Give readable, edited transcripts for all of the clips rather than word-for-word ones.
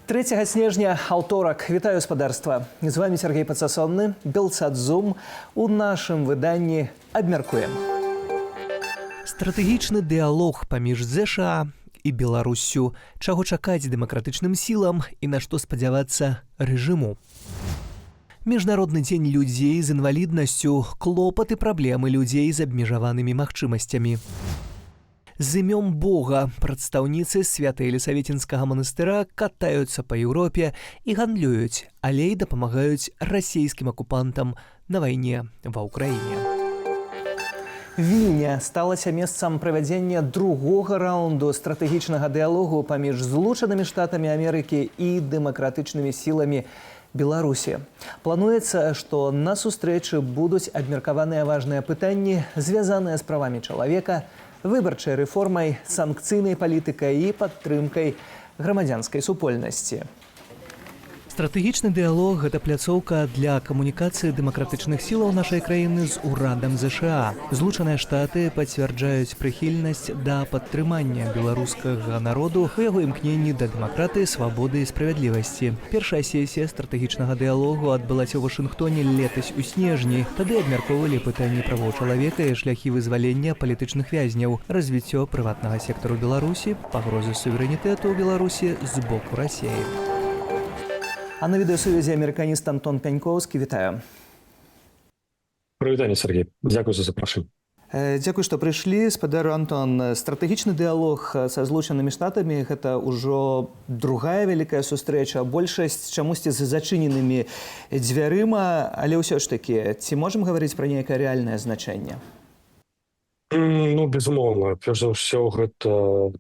3 снежня, аўторак. Вітаю спадарства. З вами Сергей Пацасонны, Белсадзум. У нашым выданні абмяркуем. Стратэгічны дыялог паміж ЗША і Беларуссю. Чаго чакаць дэмакратычным сілам і на што спадзявацца рэжыму. Міжнародны дзень людзей з інваліднасцю, клопаты праблемы людзей з абмежаванымі магчымасцямі. З імём Бога прадстаўніцы Свята-Елісаветінскага манастыра катаюцца па Еўропе і гандлююць, але і дапамагаюць расійскім акупантам на вайне ва ўкраіне. Вільня сталася месцам правядзення другога раунду стратэгічнага дыялогу паміж Злучанымі Штатамі Амерыкі і дэмакратычнымі сіламі Беларусі. Плануецца, што на сустрэчы будуць абмеркаваныя важныя пытанні, звязаныя з правамі чалавека, выбарчай рэформай, санкцыйнай палітыкай і падтрымкай грамадзянскай супольнасці. Стратэгічны дыялог – гэта пляцоўка для камунікацыі дэмакратычных сілаў нашай краіны з урадам ЗША. Злучаныя Штаты пацвярджаюць прыхільнасць да падтрымання беларускага народу у яго імкненні да дэмакратыі, свабоды і справядлівасці. Першая сесія стратэгічнага дыялогу адбылася ў Вашынгтоне летась у снежні. Тады абмяркоўвалі пытанні правоў чалавека і шляхі вызвалення палітычных вязняў, развіццё прыватнага сектару Беларусі, пагрозы суверэнітэту ў Беларусі з боку Расіі. А на відэасувязі амерыканіст Антон Пянькоўскі. Вітаю. Прывітанне, Сергей. Дзякуй за запрашэнне. Дзякуй, што прыйшлі. Спадару Антон, стратэгічны дыялог са Злучанымі Штатамі – гэта ўжо другая вялікая сустрэча. Большасць чамусьці з зачыненымі дзвярыма, але ўсё ж такі, ці можам гаварыць пра нейкае рэальнае значэнне? Ну, безумоўна. Перш за ўсё, гэта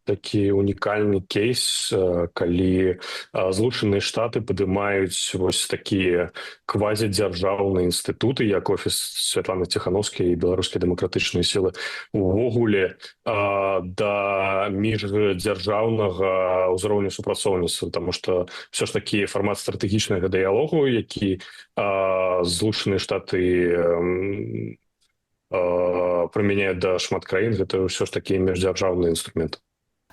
такі унікальны кейс, калі Злучаныя Штаты падымаюць вось такія квазідзяржаўныя інстытуты, як офіс Святланы Ціханаўскай і беларускія дэмакратычныя сілы, увогуле да міждзяржаўнага ўзроўню супрацоўніцтва, таму што ўсё ж такі фармат стратэгічнага дыялогу, які Злучаныя Штаты прымяняе да шмат краін, гэта ўсё ж такі міждзяржаўны інструмент.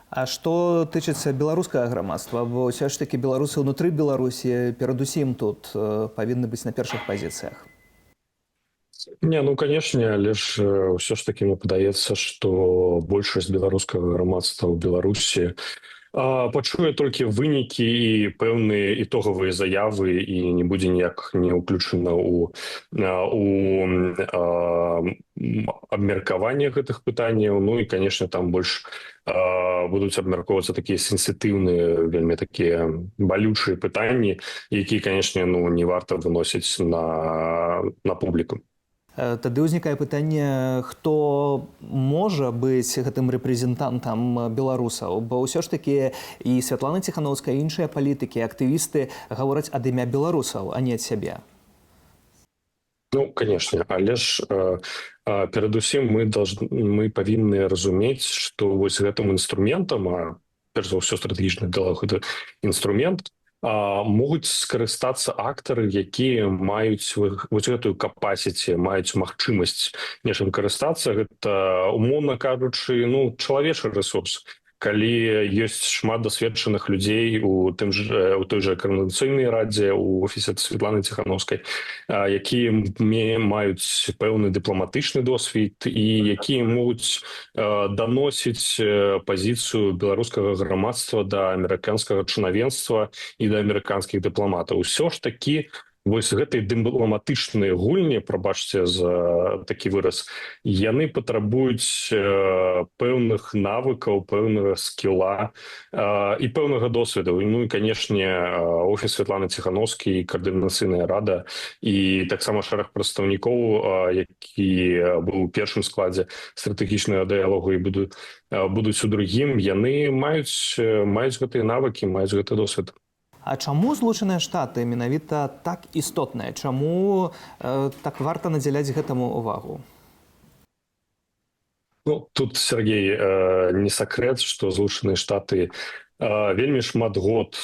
А што тычыцца беларускага грамадства? Бо ўсё ж такі беларусы ўнутры Беларусі перадусім тут павінны быць на першых пазіцыях. Не, ну, канешне, але ж ўсё ж такі мне падаецца, што большасць беларускага грамадства ў Беларусі пачуе толькі вынікі і пэўныя ітогавыя заявы і не будзе ніяк не ўключана ў абмеркаванне гэтых пытанняў. Ну і, канешне, там больш будуць абмяркоўвацца такія сенсітыўныя, вельмі такія балючыя пытанні, якія, канешне, ну, не варта выносіць на публіку. Тады ўзнікае пытанне, хто можа быць гэтым рэпрэзентантам беларусаў, бо ўсё ж такі і Святлана Ціханаўская, і іншыя палітыкі, актывісты гавораць ад імя беларусаў, а не ад сябе. Ну, канешне, але ж перадусім мы павінны разумець, што вось гэтым інструментам, а перш за ўсё стратэгічны дыялог гэта інструмент, могуць скарыстацца актары, якія маюць вось гэтую капасіці, маюць магчымасць нечым карыстацца. Гэта, умоўна кажучы, ну, чалавечы рэсурс. Калі ёсць шмат дасведчаных людзей у той жа Коордынацыйнай радзе, у офісе Святланы Ціханаўскай, якія маюць пэўны дыпламатычны досвед і якія могуць даносіць пазіцыю беларускага грамадства да амерыканскага чынавенства і да амерыканскіх дыпламатаў. Усё ж такі вось гэтай дыпламатычныя гульні, прабачце за такі выраз, яны патрабуюць пэўных навыкаў, пэўнага скіла і пэўнага досведу. Ну і, канешне, офіс Святланы Ціханаўскай, Коордынацыйная рада і таксама шэраг прадстаўнікоў, які быў у першым складзе стратэгічнага дыялогу і будуць у другім, яны маюць гэтыя навыкі, маюць гэты досвед. А чаму Злучаныя Штаты менавіта так істотныя? Чаму так варта надзяляць гэтаму увагу? Ну, тут, Сергей, не сакрэт, што Злучаныя Штаты Вельмі шмат год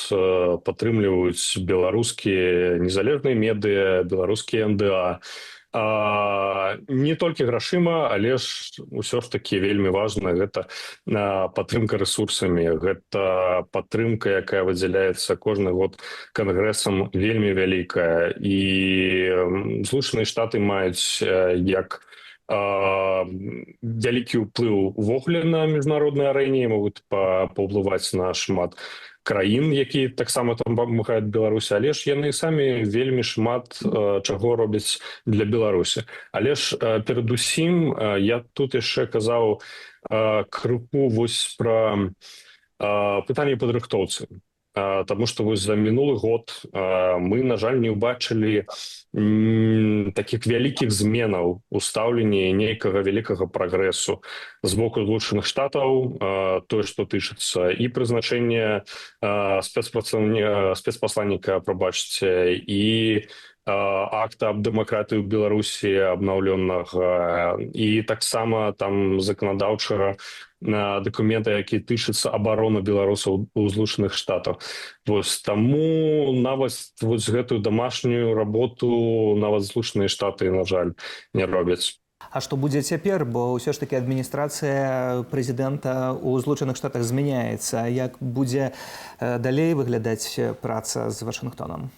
падтрымліваюць беларускія незалежныя медыа, беларускія НДА. Не толькі грашыма, але ж ўсё ж такі вельмі важна гэта падтрымка рэсурсамі, гэта падтрымка, якая выдзяляецца кожны год кангрэсам, вельмі вялікая. І Злучаныя Штаты маюць як вялікі ўплыў увогуле на міжнароднай арэне, могуць паўплываць на шмат краін, якія таксама там памагаюць Беларусі, але ж яны самі вельмі шмат чаго робяць для Беларусі. Але ж перадусім я тут яшчэ казаў крыху вось пра пытанне падрыхтоўцы. Таму што вось за мінулы год мы, на жаль, не ўбачылі такіх вялікіх зменаў у стаўленні нейкага вялікага прагрэсу з боку Злучаных Штатаў, тое, што тычыцца і прызначэння спецпасланніка, прабачце, і акта аб дэмакратыі ў Беларусі абнаўлёнага, і таксама там заканадаўчага дакумента, які тычыцца абароны беларусаў у Злучаных Штатах. Вось таму нават вось гэтую дамашнюю работу нават Злучаныя Штаты, на жаль, не робяць. А што будзе цяпер, бо ўсё ж такі адміністрацыя прэзідэнта ў Злучаных Штатах змяняецца. Як будзе далей выглядаць праца з Вашынгтонам?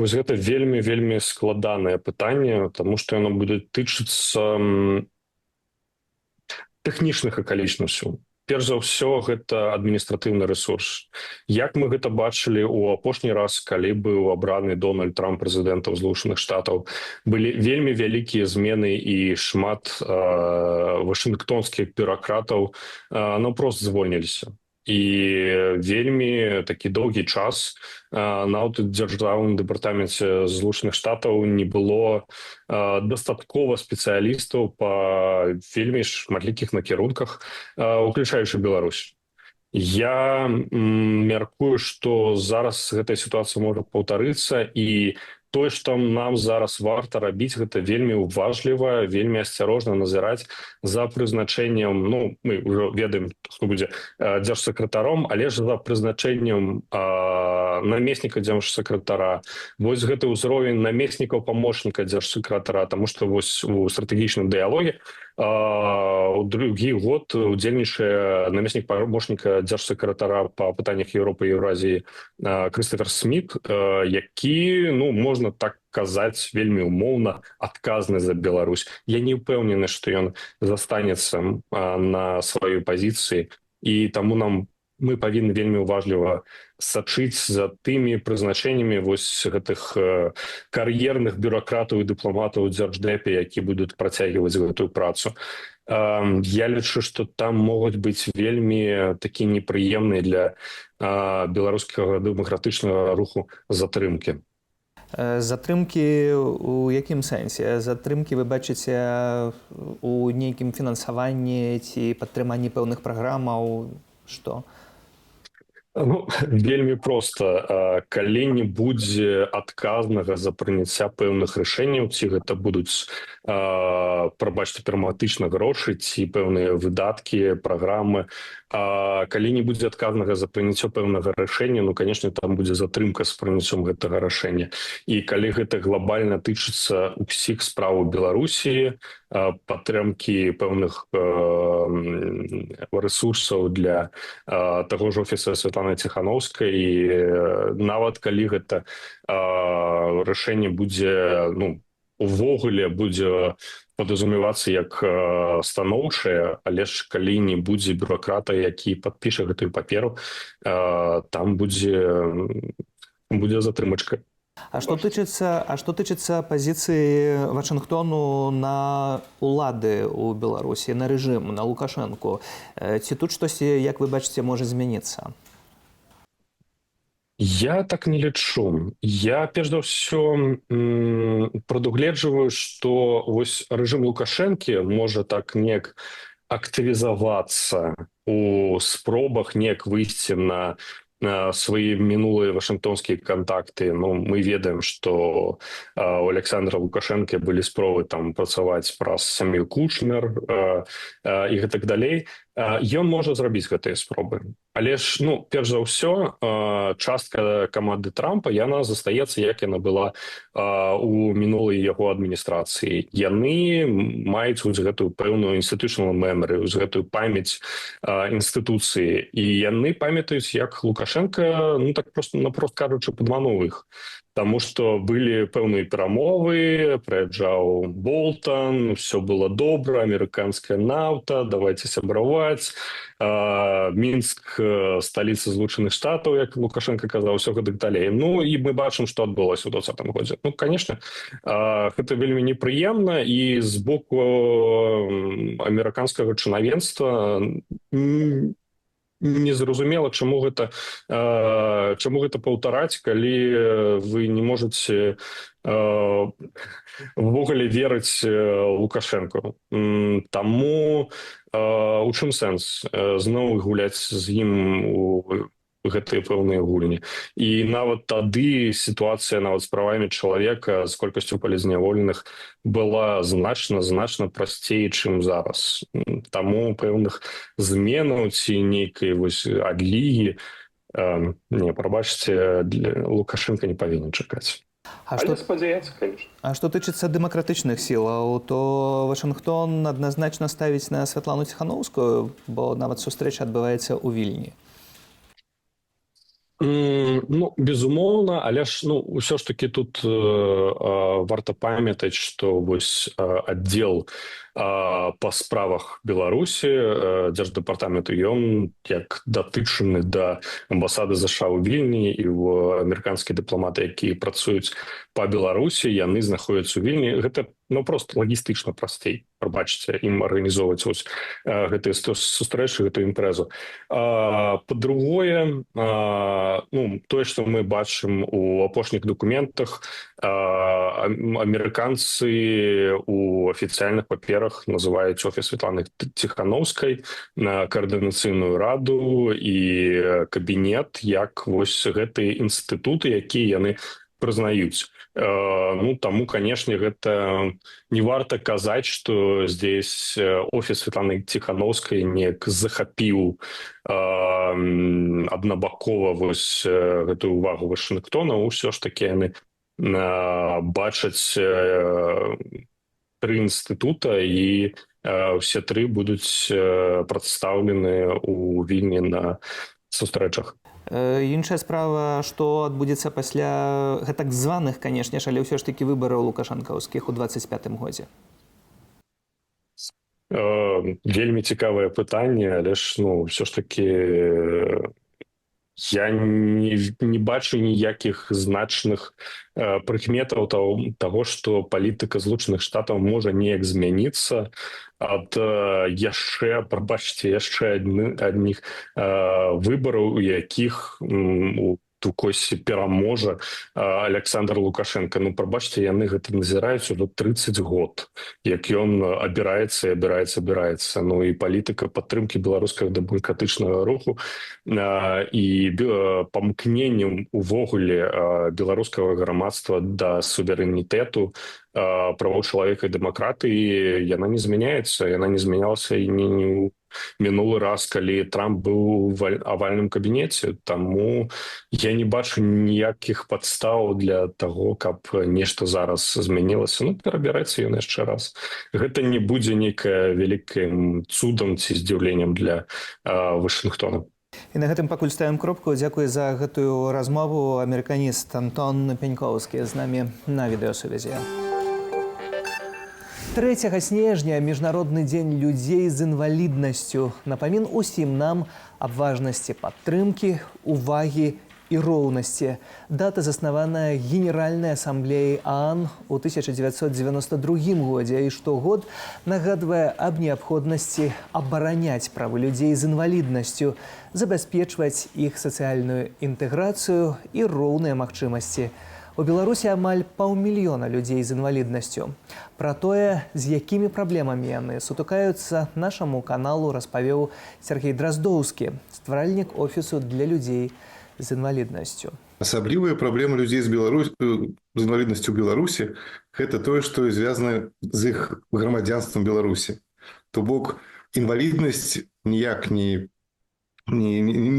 Вось гэта вельмі складанае пытанне, таму што яно будзе тычыцца тэхнічных акалічнасцяў. Перш за ўсё, гэта адміністратыўны рэсурс. Як мы гэта бачылі ў апошні раз, калі быў абраны Дональд Трамп прэзідэнтам Злучаных Штатаў, былі вельмі вялікія змены і шмат вашынгтонскіх бюракратаў наўпрост звольніліся. І вельмі такі доўгі час нават у дзяржаўным дэпартаменце Злучаных Штатаў не было дастаткова спецыялістаў па вельмі шматлікіх накірунках, уключаючы Беларусь. Я мяркую, што зараз гэтая сітуацыя можа паўтарыцца, і тое, што нам зараз варта рабіць, гэта вельмі уважліва, вельмі асцярожна назіраць за прызначэннем, ну, мы ўжо ведаем, хто будзе дзяржсакратаром, але ж за прызначэннем намесніка дзяржсакратара. Вось гэты ўзровень намеснікаў памочніка дзяржсакратара, таму што вось у стратэгічным дыялоге у другі год удзельнічае намеснік памочніка дзяржсакратара па пытаннях Еўропы і Еўразіі Крыстафер Сміт, які, ну, можна так казаць, вельмі умоўна адказны за Беларусь. Я не ўпэўнены, што ён застанецца на сваёй пазіцыі, і таму мы павінны вельмі уважліва сачыць за тымі прызначэннямі вось гэтых кар'ерных бюракратаў і дыпламатаў у дзярждэпе, які будуць працягваць гэтую працу. Я лічу, што там могуць быць вельмі такі непрыемныя для беларускага дэмакратычнага руху затрымкі. Затрымкі ў якім сэнсе? Затрымкі вы бачыце у нейкім фінансаванні ці падтрыманні пэўных праграмаў? Што? Ну, вельмі проста. Калі не будзе адказнага за прыняцця пэўных рашэнняў, ці гэта будуць, прабачце, прагматычна грошы, ці пэўныя выдаткі, праграмы, калі не будзе адказнага за прыняццё пэўнага рашэння, ну, канешне, там будзе затрымка з прыняццём гэтага рашэння. І калі гэта глобальна тычыцца ўсіх спраў у Беларусі, падтрымкі пэўных рэсурсаў для таго ж офіса Святланы Ціханаўскай, і нават калі гэта рашэнне будзе, ну, увогуле будзе падразумевацца як станоўчае, але ж калі не будзе бюракрата, які падпіша гэтую паперу, там будзе затрымачка. А што тычыцца пазіцыі Вашынгтону на улады ў Беларусі, на рэжым, на Лукашэнку? Ці тут штосьці, як вы бачыце, можа змяніцца? Я так не лічу. Я, перш за ўсё, прадугледжваю, што вось рэжым Лукашэнкі можа так неяк актывізавацца у спробах неяк выйсці на свои минулые вашингтонские контакты. Ну, мы ведаем, что у Александра Лукашенко были спробы там працаваць праз сям'ю Кушнер і гэтак далей. Ён можа зрабіць гэтыя спробы. Але ж, ну, перш за ўсё, частка каманды Трампа, яна застаецца, як яна была у мінулай яго адміністрацыі. Яны маюць вось гэтую пэўную institutional memory, вось гэтую памяць інстытуцыі. І яны памятаюць, як Лукашенко, ну, так просто, напрост кажучы, падмануў іх. Таму што былі пэўныя перамовы, прыязджаў Болтан, все было добра, амерыканская нафта, давайте сябраваць. Мінск, сталіца Злучаных Штатаў, як Лукашенко казаў, ўсё гэтак далей. Ну, і мы бачым, што адбылося ў 2020 годзе. Ну, конечно, гэта вельмі непрыемна, і з боку амерыканскага чынавенства незразумела, чаму гэта паўтараць, калі вы не можаце ввогуле верыць Лукашенко. Таму у чым сэнс зноў гуляць з ім у гэтыя пэўныя гульні. І нават тады сітуацыя нават з правамі чалавека, з колькасцю палізняволеных была значна прасцей, чым зараз. Таму пэўных зменаў ці нейкай вось адлігі, не, прабачце, Лукашенко не павінен чакаць. Але спадзяецца, конечно. А што тычыцца дэмакратычных сілаў, то Вашынгтон адназначна ставіць на Святлану Ціхановскую, бо нават сустрэча адбываецца ў Вільні. Ну, безумоўна, але ж, ну, ўсё ж таки тут варта памятаць, што вось аддзел па справах Беларусі, Дзярждэпартаменту, ён як датычаны да амбасады ЗША ў Вільні, і амерыканскія дыпламаты, якія працуюць па Беларусі, яны знаходзяцца ў Вільні. Гэта, ну, просто лагістычна прасцей, прабачце, ім арганізоўваць вось гэтыя сустрэчы, гэтую імпрэзу. Па-другое, ну, тое, што мы бачым у апошніх дакументах, амерыканцы у афіцыяльных паперах называюць офіс Святланы Ціхановскай, каардынацыйную раду і кабінет як вось гэтыя інстытуты, якія яны прызнаюць. Ну, таму, канешне, гэта не варта казаць, што здесь офіс Святланы Ціхановскай неяк захапіў аднабакова вось гэтую увагу Вашынгтона. Усё ж такі яны бачаць тры інстытута, і ўсе тры будуць прадстаўлены ў Вільні на сустрэчах. Іншая справа, што адбудзецца пасля гэтак званых, канешне ж, але ўсё ж такі выбараў лукашанкаўскіх у 25-м годзе? Вельмі цікавае пытанне, але ж, ну, ўсё ж такі я не бачу ніякіх значных прыкметаў таго, што палітыка Злучаных Штатаў можа неяк змяніцца ад яшчэ адных выбараў, у якіх у Тукосе пераможа Александр Лукашенко. Ну, прабачце, яны гэта назіраюць ужо 30 год, як ён абіраецца. Ну, і палітыка падтрымкі беларускага дэмакратычнага руху і памкненнем увогуле беларускага грамадства да суверэнітэту, правоў чалавека і дэмакратыі, яна не змяняецца. Яна не змянялася і не мінулы раз, калі Трамп быў у авальным кабінеце. Таму я не бачу ніякіх падстаў для таго, каб нешта зараз змянілася. Ну, перабіраецца ён яшчэ раз. Гэта не будзе нейкая вялікім цудам ці здзіўленнем для Вашынгтона. І на гэтым пакуль ставім кропку. Дзякуй за гэтую размову. Амерыканіст Антон Пянькоўскі з намі на відэасувязі. 3 снежня – Міжнародны дзень людзей з інваліднасцю. Напамін усім нам аб важнасці падтрымкі, увагі і роўнасці. Дата заснаваная Генеральнай асамблеяй ААН у 1992 годзе і штогод нагадвае аб неабходнасці абараняць правы людзей з інваліднасцю, забяспечваць іх сацыяльную інтэграцыю і роўныя магчымасці. У Беларусі амаль 500 000 людзей з інваліднасцю. Пра тое, з якімі праблемамі яны сутыкаюцца, нашаму каналу распавёў Сергей Драздоўскі, стваральнік офісу для людзей з інваліднасцю. Асаблівыя праблемы людзей з інваліднасцю ў Беларусі – гэта тое, што звязана з іх грамадзянствам Беларусі. То бок, інваліднасць ніяк не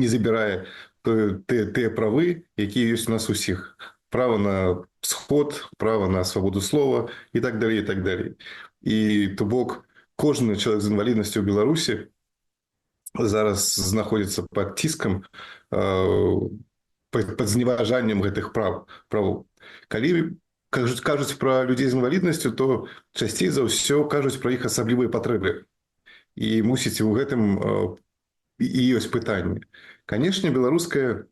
забірае тыя правы, якія ёсць у нас усіх. Право на сход, право на свабоду слова і так далей, і так далей. І то бок кожны чалавек з інваліднасцю ў Беларусі зараз знаходзіцца пад ціскам, пад зневажаннем гэтых правоў. Калі кажуць пра людзей з інваліднасцю, то часцей за ўсё кажуць пра іх асаблівыя патрэбы. І мусіць у гэтым і ёсць пытанне. Канешне, беларуская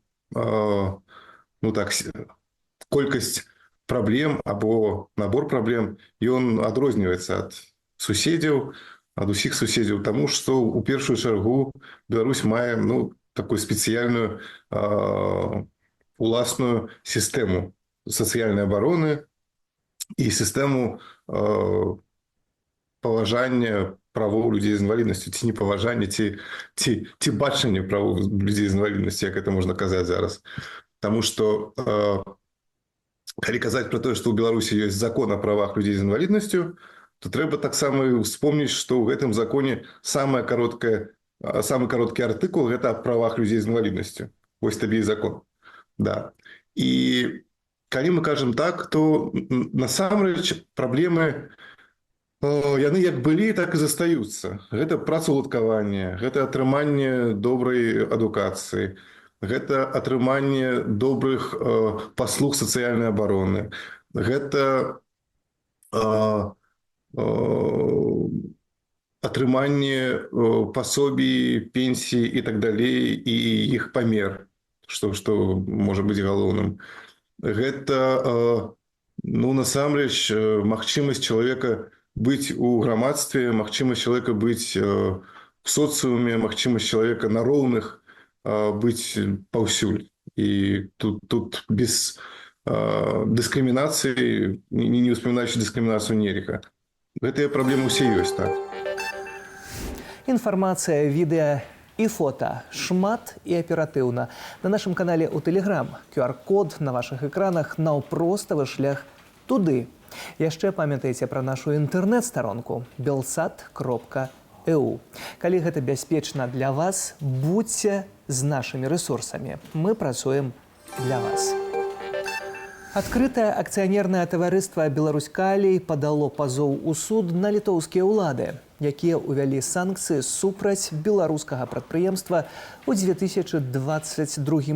колькасць праблем або набор праблем, ён адрозніваецца ад суседзяў, ад усіх суседзяў, таму што ў першую чаргу Беларусь мае такую спецыяльную уласную сістэму сацыяльнай абароны і сістэму паважання правоў людзей з інваліднасцю, ці непаважання, ці бачання правоў людзей з інваліднасцю, як это можна казаць зараз. Таму што калі казаць пра тое, што ў Беларусі ёсць закон о правах людзей з інваліднасцю, то трэба таксама успомніць, што ў гэтым законе самы кароткі артыкул – гэта о правах людзей з інваліднасцю. Вось табе і закон. Да. І калі мы кажам так, то насамрэч праблемы яны як былі, так і застаюцца. Гэта працаўладкаванне, гэта атрыманне добрай адукацыі, гэта атрыманне добрых паслуг сацыяльнай абароны, гэта атрыманне пасобій, пенсій і так далей, і іх памер, што можа быць галоўным. Гэта, насамрэч, магчымасць чалавека быць у грамадстве, магчымасць чалавека быць в соцыуме, магчымасць чалавека на роўных быць паўсюль. І тут без дыскрымінацыі, не ўспамінаючы дыскрымінацыю, нельга. Гэтыя праблемы ўсе ёсць, так. Інфармацыя, відэа і фота шмат і аператыўна. На нашым канале ў Тэлеграм. QR-код на вашых экранах – наўпроставы шлях туды. Яшчэ памятайце пра нашу інтэрнэт-старонку belsat.eu. Калі гэта бяспечна для вас, будьце з нашымі рэсурсамі. Мы працуем для вас. Адкрытае акцыянернае таварыства «Беларуськалій» падало пазоў у суд на літоўскія ўлады, якія ўвялі санкцыі супраць беларускага прадпрыемства ў 2022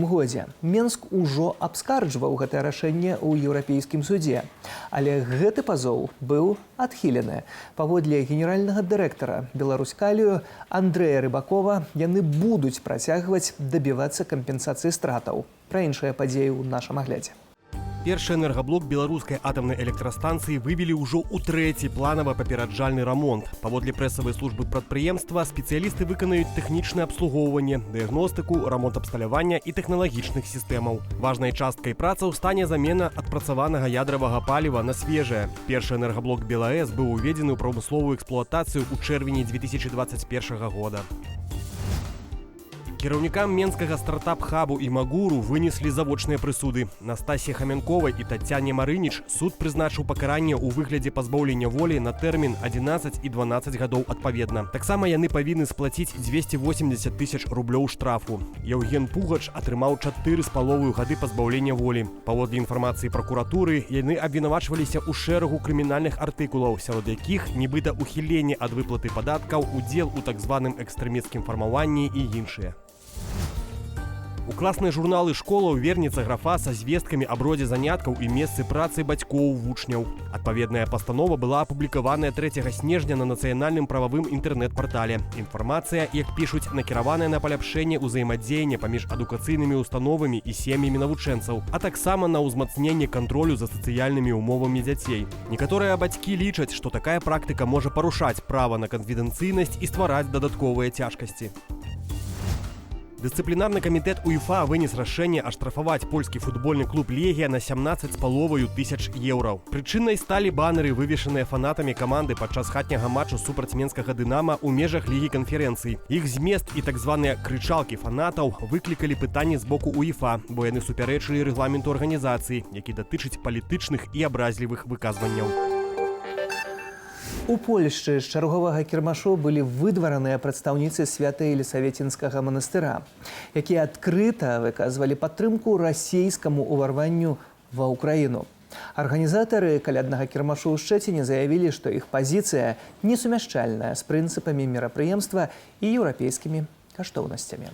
годзе. Менск ужо абскарджваў гэтае рашэнне ў еўрапейскім судзе. Але гэты пазоў быў адхілены. Паводле генеральнага дырэктара «Беларуськалію» Андрэя Рыбакова, яны будуць працягваць дабівацца кампенсацыі стратаў. Пра іншыя падзеі ў нашым аглядзе. Першы энергаблок беларускай атамнай электрастанцыі вывелі ўжо ў трэці планава-папераджальны рамонт. Паводле прэсавай службы прадпрыемства, спецыялісты выканаюць тэхнічнае абслугоўванне, дыягностыку, рамонт абсталявання і тэхналагічных сістэмаў. Важнай часткай працаў стане замена адпрацаванага ядравага паліва на свежае. Першы энергаблок БелАЭС быў уведзены ў прамысловую эксплуатацыю ў чэрвені 2021 года. Кіраўнікам менскага стартап-хабу і Магуру вынеслі завочныя прысуды. Настасье Хамянковай і Тацяне Марыніч суд прызначыў пакаранне ў выглядзе пазбаўлення волі на тэрмін 11 і 12 гадоў адпаведна. Таксама яны павінны сплаціць 280 000 рублёў штрафу. Яўген Пугач атрымаў 4,5 гады пазбаўлення волі. Паводле інфармацыі пракуратуры, яны абвінавачваліся ў шэрагу крымінальных артыкулаў, сярод якіх нібыта ухіленне ад выплаты падаткаў, удзел у так званым экстрэмісцкім фармаванні і іншыя. У класныя журналы школаў вернецца графа са звесткамі аб родзе заняткаў і месцы працы бацькоў вучняў. Адпаведная пастанова была апублікаваная 3 снежня на нацыянальным прававым інтэрнэт-партале. Інфармацыя, як пішуць, накіраваная на паляпшэнне ўзаемадзеяння паміж адукацыйнымі установамі і сем'ямі навучэнцаў, а таксама на ўзмацненне кантролю за сацыяльнымі ўмовамі дзяцей. Некаторыя бацькі лічаць, што такая практыка можа парушаць права на канфідэнцыйнасць і ствараць дадатковыя цяжкасці. Дысцыплінарны камітэт УЕФА вынес рашэнне аштрафаваць польскі футбольны клуб «Легія» на 17,5 тысяч еўраў. Прычынай сталі банеры, вывешаныя фанатамі каманды падчас хатняга матчу супраць менскага «Дынама» ў межах Лігі канферэнцый. Іх змест і так званыя крычалкі фанатаў выклікалі пытанні з боку УЕФА, бо яны супярэчылі рэгламенту арганізацыі, які датычыць палітычных і абразлівых выказванняў. У Польшчы з чарговага кірмашу былі выдвараныя прадстаўніцы свята-елісаветінскага манастыра, якія адкрыта выказвалі падтрымку расійскаму ўварванню ва ўкраіну. Арганізатары каляднага кірмашу ў Шчэціне заявілі, што іх пазіцыя несумяшчальная з прынцыпамі мерапрыемства і еўрапейскімі каштоўнасцямі.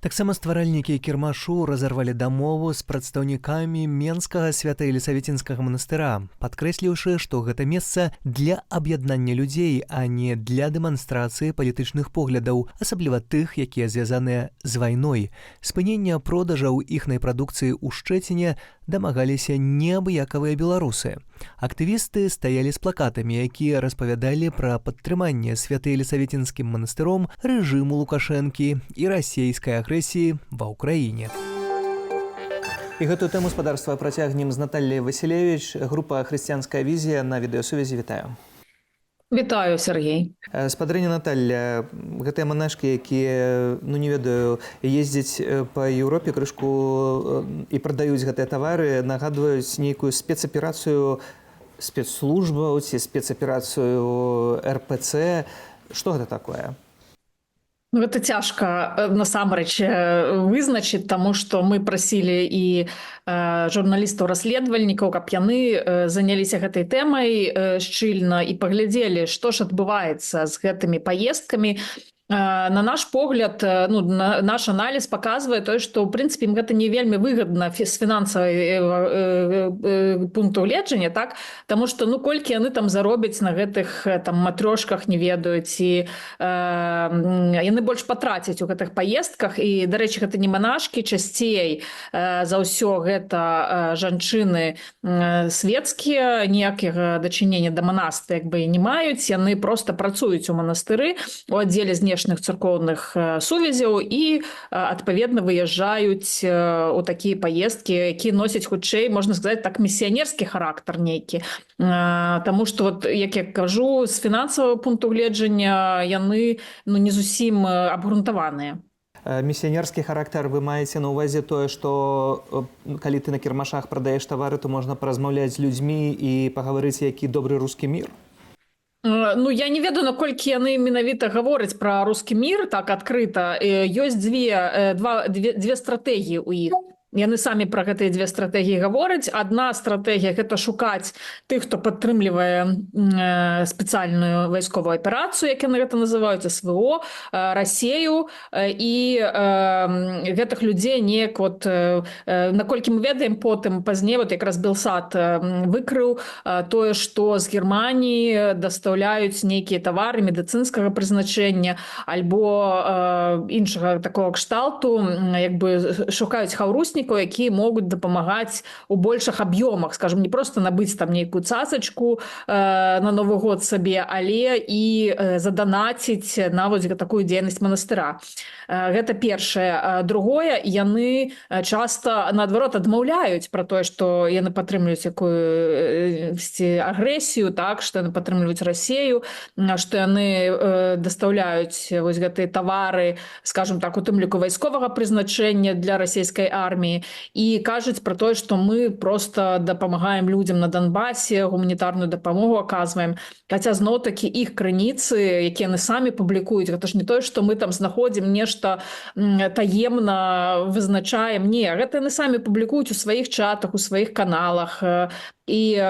Таксама стваральнікі кірмашу разарвалі дамову з прадстаўнікамі Менскага свята-елісаветінскага манастыра, падкрэсліўшы, што гэта месца для аб'яднання людзей, а не для дэманстрацыі палітычных поглядаў, асабліва тых, якія звязаныя з вайной. Спынення продажаў іхнай прадукцыі ў Шчэціне дамагаліся неабыякавыя беларусы. Актывісты стаялі з плакатамі, якія распавядалі пра падтрыманне свята-елісаветінскім манастыром рэжыму Лукашэнкі і расійскай агрэсіі ва ўкраіне. І гэтую тэму спадарства працягнем з Натальяй Васілевіч, група «Хрысціянская візія» на відэасувязі. Вітаю. Вітаю, Сергей. Спадарыня Наталья, гэтыя манашкі, якія, не ведаю, ездзяць па Еўропе крышку і прадаюць гэтыя тавары, нагадваюць нейкую спецаперацыю спецслужбаў ці спецаперацыю РПЦ. Што гэта такое? Гэта цяжка насамрэч вызначыць, таму што мы прасілі і журналістаў-расследавальнікаў, каб яны заняліся гэтай тэмай шчыльна і паглядзелі, што ж адбываецца з гэтымі паездкамі. На наш погляд, наш аналіз паказвае тое, што ў прынцыпе ім гэта не вельмі выгадна з фінансавага пункту гледжання, так? Таму што колькі яны там заробяць на гэтых матрёшках, не ведаюць, і яны больш патрацяць у гэтых паездках. І, дарэчы, гэта не манашкі, часцей за ўсё гэта жанчыны свецкія, ніякага дачынення да манаства не маюць, яны проста працуюць у манастыры, у аддзеле знешніх царкоўных сувязяў і, адпаведна, выязджаюць у такія паездкі, якія носяць, хутчэй, можна сказаць, так, місіянерскі характар нейкі. Таму што, як я кажу, з фінансавага пункту гледжання яны не зусім абгрунтаваныя. Місіянерскі характар, вы маеце на ўвазе тое, што калі ты на кірмашах прадаеш тавары, то можна паразмаўляць з людзьмі і пагаварыць, які добры рускі мір? Я не ведаю, наколькі яны менавіта гавораць пра рускі мір так адкрыта. Ёсць дзве стратэгіі ў іх. Яны самі пра гэтыя дзве стратэгіі гавораць. Адна стратэгія – гэта шукаць тых, хто падтрымлівае спецыяльную вайсковую аперацыю, як яны гэта называюць, СВО, Расею, і гэтых людзей неяк, наколькі мы ведаем потым, пазней, якраз Белсат выкрыў тое, што з Германіі дастаўляюць нейкія тавары медыцынскага прызначэння альбо іншага такого кшталту, шукаюць хаўруснікаў, якія могуць дапамагаць у большых аб'ёмах, скажем, не проста набыць там нейкую цацачку на Новы год сабе, але і заданаціць на такую дзейнасць манастыра. Гэта першае. Другое, яны часта, наадварот, адмаўляюць пра тое, што яны падтрымліваюць якуюсь агрэсію, так, што яны падтрымліваюць Расею, што яны дастаўляюць гэтыя тавары, скажем так, у тым ліку вайсковага прызначэння для расійскай арміі, і кажуць пра тое, што мы проста дапамагаем людзям на Донбасе, гуманітарную дапамогу аказваем. Хаця зноў-такі іх крыніцы, якія яны самі публікуюць, гэта ж не тое, што мы там знаходзім нешта таемна вызначаем. Не, гэта яны самі публікуюць у сваіх чатах, у сваіх каналах. І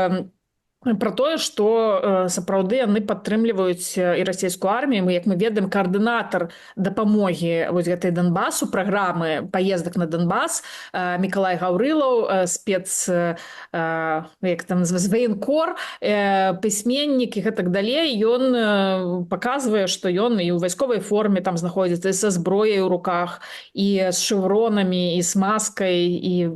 пра тое, што сапраўды яны падтрымліваюць і расійскую армію. Як мы ведаем, каардынатар дапамогі гэтай Донбасу, праграмы паездак на Донбас, Мікалай Гаўрылаў, военкор, пісьменнік і гэтак далей, ён паказвае, што ён і ў вайсковай форме там знаходзіцца, і са зброяй у руках, і з шэвронамі, і з маскай, і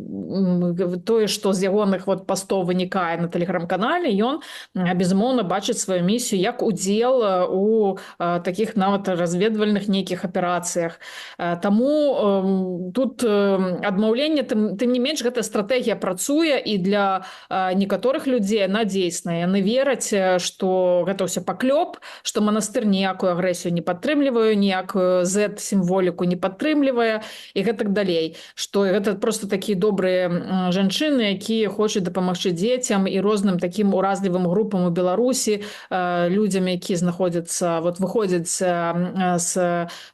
тое, што з ягоных пастоў вынікае на тэлеграм-канале, ён, безумоўна, бачыць сваю місію як удзел у такіх нават разведвальных нейкіх аперацыях. Таму тут адмаўленне, тым не менш, гэтая стратэгія працуе, і для некаторых людзей яна дзейсная. Яны вераць, што гэта ўсё паклёп, што манастыр ніякую агрэсію не падтрымлівае, ніякую Z-сімволіку не падтрымлівае і гэтак далей. Што гэта проста такія добрыя жанчыны, якія хочуць дапамагчы дзецям і розным такім уразлівым групам у Беларусі, людзям, які знаходзяцца, выходзяць з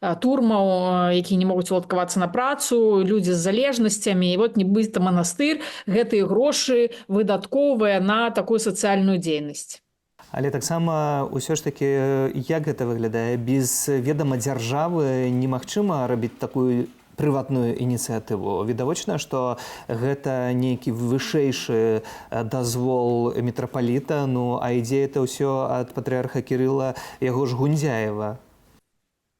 турмаў, які не могуць уладкавацца на працу, людзі з залежнасцямі. І нібыта манастыр гэтыя грошы выдаткоўвае на такую сацыяльную дзейнасць. Але таксама ўсё ж такі, як гэта выглядае? Без ведама дзяржавы немагчыма рабіць такую прыватную ініцыятыву. Відавочна, што гэта нейкі вышэйшы дазвол мітрапаліта, а ідзе это ўсё ад патрыарха Кірыла, яго ж Гундзяева.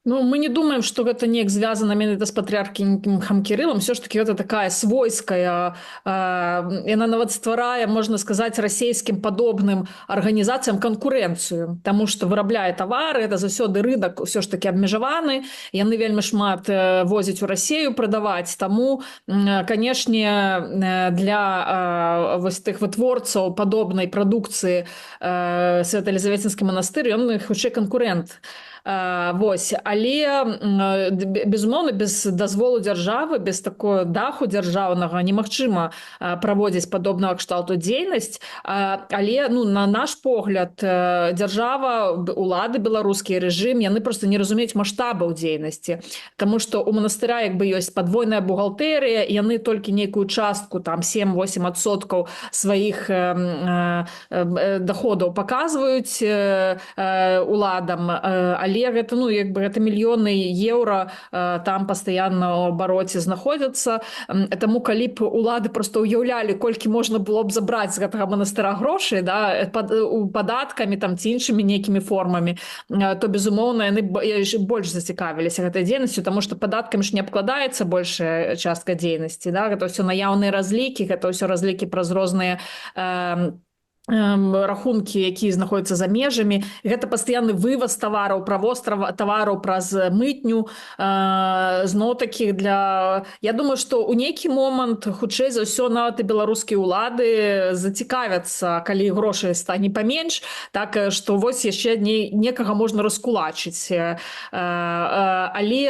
Мы не думаем, что гэта неяк звязана менавіта з патрыархам Кірылам. Все ж таки гэта такая свойская, яна нават стварае, можна сказаць, расійскім падобным арганізацыям канкурэнцыю, таму што вырабляе тавары, это заўсёды рынок ўсё ж таки абмежаваны, яны вельмі шмат возяць у Расію прадаваць, таму, канешне, для тых вытворцаў падобнай прадукцыі Свята-Елізаветинскі манастыр, ён хутчэй канкурэнт. Але, безумоўна, без дазволу дзяржавы, без такого даху дзяржаўнага немагчыма праводзіць падобнага кшталту дзейнасць. Але, на наш погляд, дзяржава, улады беларускія, рэжым, яны просто не разумеюць маштабаў дзейнасці. Таму што у манастыра ёсць падвойная бухгалтэрія, яны толькі нейкую частку, 7-8% сваіх доходаў паказваюць уладам, але гэта, гэта мільёны еўра там пастаянна ў абароце знаходзяцца. Таму калі б улады просто ўяўлялі, колькі можна было б забраць з гэтага манастыра грошай, падаткамі ці іншымі нейкімі формамі, то, безумоўна, яны больш зацікавіліся гэтай дзейнасцю, таму што падаткамі ж не абкладаецца большая частка дзейнасці. Гэта ўсё наяўныя разлікі, гэта ўсё разлікі праз розныя рахункі, якія знаходзяцца за межамі. Гэта пастаянны вываз тавараў, правоз тавараў праз мытню. Зноў-такі я думаю, што ў нейкі момант, хутчэй за ўсё, нават і беларускія ўлады зацікавяцца, калі грошай стане паменш, так што яшчэ некага можна раскулачыць. Але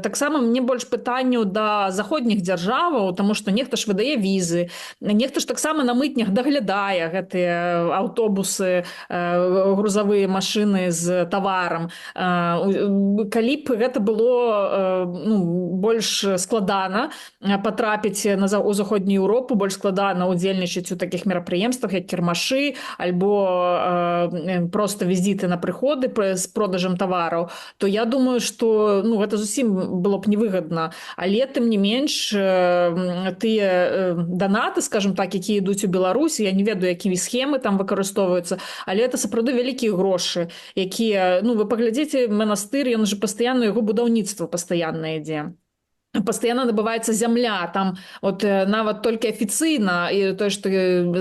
таксама мне больш пытанняў да заходніх дзяржаваў, таму што нехта ж выдае візы, нехта ж таксама на мытнях даглядае гэтыя аўтобусы, грузавыя машыны з таварам. Калі б гэта было больш складана патрапіць у заходнюю Еўропу, больш складана ўдзельнічаць у такіх мерапрыемствах, як кірмашы, альбо проста візіты на прыходы з продажам тавараў, то я думаю, што гэта зусім было б невыгадна. Але, тым не менш, тыя данаты, скажем так, якія ідуць у Беларусі, я не ведаю, якімі схемы там выкарыстоўваюцца, але это сапраўды вялікія грошы, якія, вы паглядзіце, манастыр, ён же пастаянна, яго будаўніцтва пастаянна ідзе. Пастаянна набываецца зямля, там нават толькі афіцыйна, і тое, што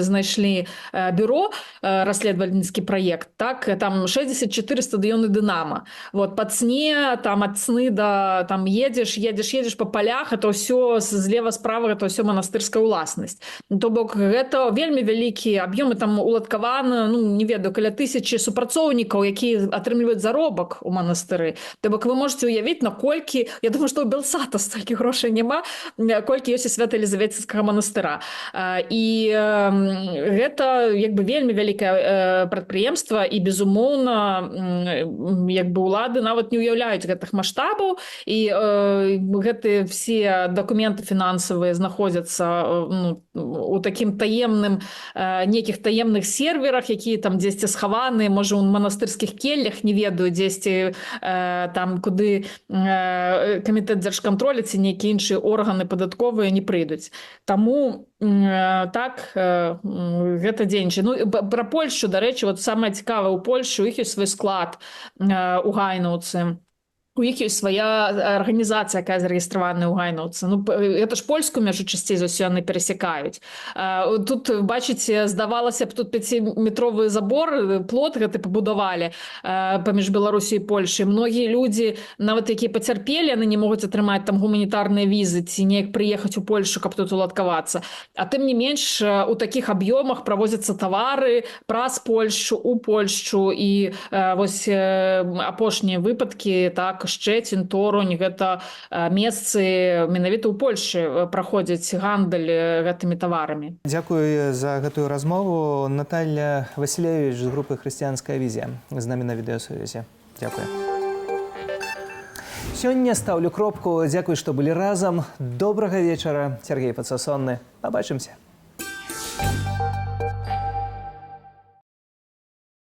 знайшлі бюро, расследавальніцкі праект, там 64 стадыёны «Дынама». Пад сне, ад сны да едзеш па палях, это ўсё злева справа, это ўсё манастырская ўласнасць. То бок гэта вельмі вялікія аб'ёмы, там уладкавана, не ведаю, каля 1000 супрацоўнікаў, якія атрымліваюць заробак у манастыры. То бок вы можете уявіць, наколькі, я думаю, што ў Белсата столькі грошай няма, колькі ёсць у Свята-Елізаветинскага манастыра. І гэта вельмі вялікае прадпрыемства, і, безумоўна, улады нават не ўяўляюць гэтых маштабаў, і гэтыя все дакументы фінансавыя знаходзяцца у такім нейкіх таемных серверах, якія там дзесьці схаваны, можа, у манастырскіх келлях, не ведаю, дзесьці там, куды камітэт дзяржкантролю ці нейкія іншыя органы падатковыя не прыйдуць. Таму гэта дзейнічае. Пра Польшчу, дарэчы, самае цікавае, у Польшчы у іх ёсць свой склад у Гайнаўцы. У іх ёсць свая арганізацыя, якая зарэгістраваная ў Гайнаўцы. Гэта ж польскую мяжу часцей за ўсё яны перасякаюць. Тут, бачыце, здавалася б, тут 5-метровы забор, плот гэты пабудавалі паміж Беларусі і Польшай. Многія людзі, нават якія пацярпелі, яны не могуць атрымаць там гуманітарныя візы ці неяк прыехаць у Польшу, каб тут уладкавацца. А тым не менш, у такіх аб'ёмах правозяцца тавары праз Польшу, у Польшчу, і апошнія выпадкі, Шчэцін, Торонь, гэта месцы менавіта ў Польшы праходзіць гандаль гэтымі таварамі. Дзякую за гэтую размову. Наталья Василевич з групы «Хрысціянская візія» з намі на відэасувязі. Дзякую. Сёння стаўлю кропку. Дзякуй, што былі разам. Добрага вечара. Сергей Падсасонны. Пабачымся.